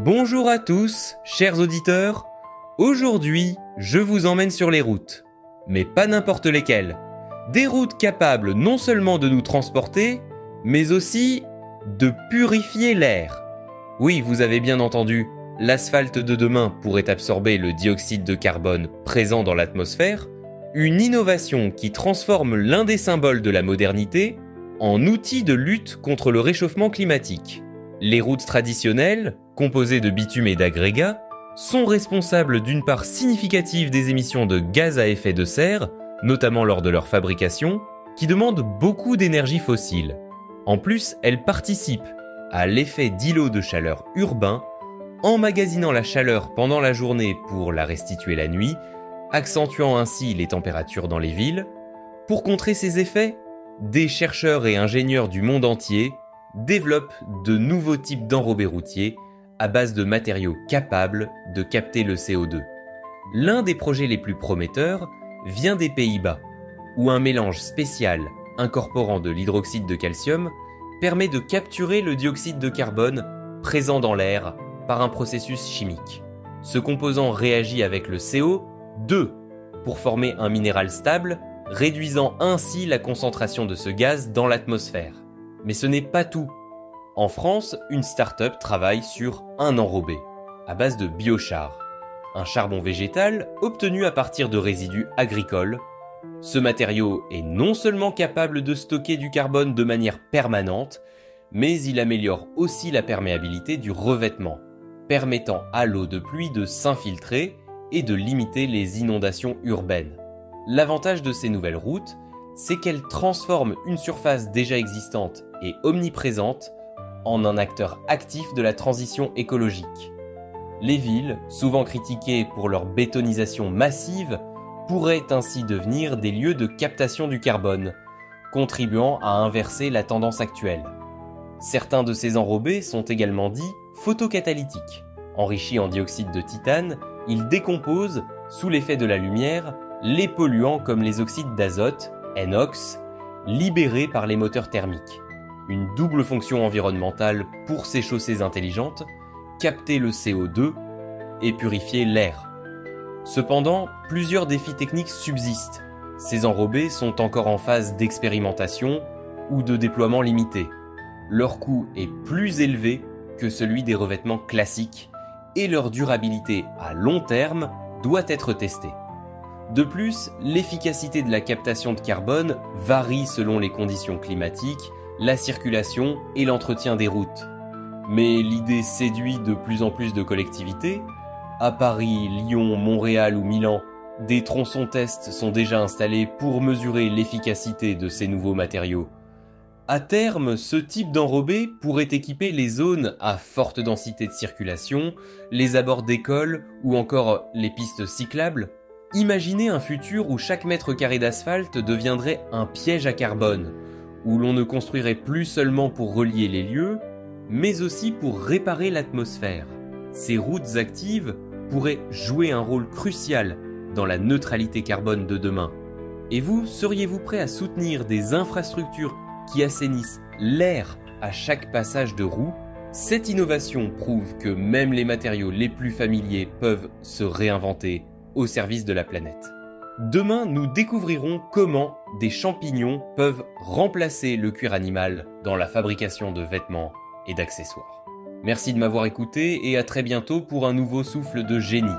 Bonjour à tous, chers auditeurs. Aujourd'hui, je vous emmène sur les routes. Mais pas n'importe lesquelles. Des routes capables non seulement de nous transporter, mais aussi de purifier l'air. Oui, vous avez bien entendu, l'asphalte de demain pourrait absorber le dioxyde de carbone présent dans l'atmosphère, une innovation qui transforme l'un des symboles de la modernité en outil de lutte contre le réchauffement climatique. Les routes traditionnelles, composées de bitume et d'agrégats, sont responsables d'une part significative des émissions de gaz à effet de serre, notamment lors de leur fabrication, qui demandent beaucoup d'énergie fossile. En plus, elles participent à l'effet d'îlot de chaleur urbain, emmagasinant la chaleur pendant la journée pour la restituer la nuit, accentuant ainsi les températures dans les villes. Pour contrer ces effets, des chercheurs et ingénieurs du monde entier développent de nouveaux types d'enrobés routiers à base de matériaux capables de capter le CO2. L'un des projets les plus prometteurs vient des Pays-Bas, où un mélange spécial incorporant de l'hydroxyde de calcium permet de capturer le dioxyde de carbone présent dans l'air par un processus chimique. Ce composant réagit avec le CO2 pour former un minéral stable, réduisant ainsi la concentration de ce gaz dans l'atmosphère. Mais ce n'est pas tout. En France, une start-up travaille sur un enrobé, à base de biochar, un charbon végétal obtenu à partir de résidus agricoles. Ce matériau est non seulement capable de stocker du carbone de manière permanente, mais il améliore aussi la perméabilité du revêtement, permettant à l'eau de pluie de s'infiltrer et de limiter les inondations urbaines. L'avantage de ces nouvelles routes, c'est qu'elles transforment une surface déjà existante et omniprésente en un acteur actif de la transition écologique. Les villes, souvent critiquées pour leur bétonisation massive, pourraient ainsi devenir des lieux de captation du carbone, contribuant à inverser la tendance actuelle. Certains de ces enrobés sont également dits photocatalytiques. Enrichis en dioxyde de titane, ils décomposent, sous l'effet de la lumière, les polluants comme les oxydes d'azote, NOx, libérés par les moteurs thermiques. Une double fonction environnementale pour ces chaussées intelligentes, capter le CO2 et purifier l'air. Cependant, plusieurs défis techniques subsistent. Ces enrobés sont encore en phase d'expérimentation ou de déploiement limité. Leur coût est plus élevé que celui des revêtements classiques et leur durabilité à long terme doit être testée. De plus, l'efficacité de la captation de carbone varie selon les conditions climatiques, la circulation et l'entretien des routes. Mais l'idée séduit de plus en plus de collectivités. À Paris, Lyon, Montréal ou Milan, des tronçons tests sont déjà installés pour mesurer l'efficacité de ces nouveaux matériaux. À terme, ce type d'enrobé pourrait équiper les zones à forte densité de circulation, les abords d'écoles ou encore les pistes cyclables. Imaginez un futur où chaque mètre carré d'asphalte deviendrait un piège à carbone, où l'on ne construirait plus seulement pour relier les lieux, mais aussi pour réparer l'atmosphère. Ces routes actives pourraient jouer un rôle crucial dans la neutralité carbone de demain. Et vous, seriez-vous prêt à soutenir des infrastructures qui assainissent l'air à chaque passage de roue? Cette innovation prouve que même les matériaux les plus familiers peuvent se réinventer au service de la planète. Demain, nous découvrirons comment des champignons peuvent remplacer le cuir animal dans la fabrication de vêtements et d'accessoires. Merci de m'avoir écouté et à très bientôt pour un nouveau souffle de génie.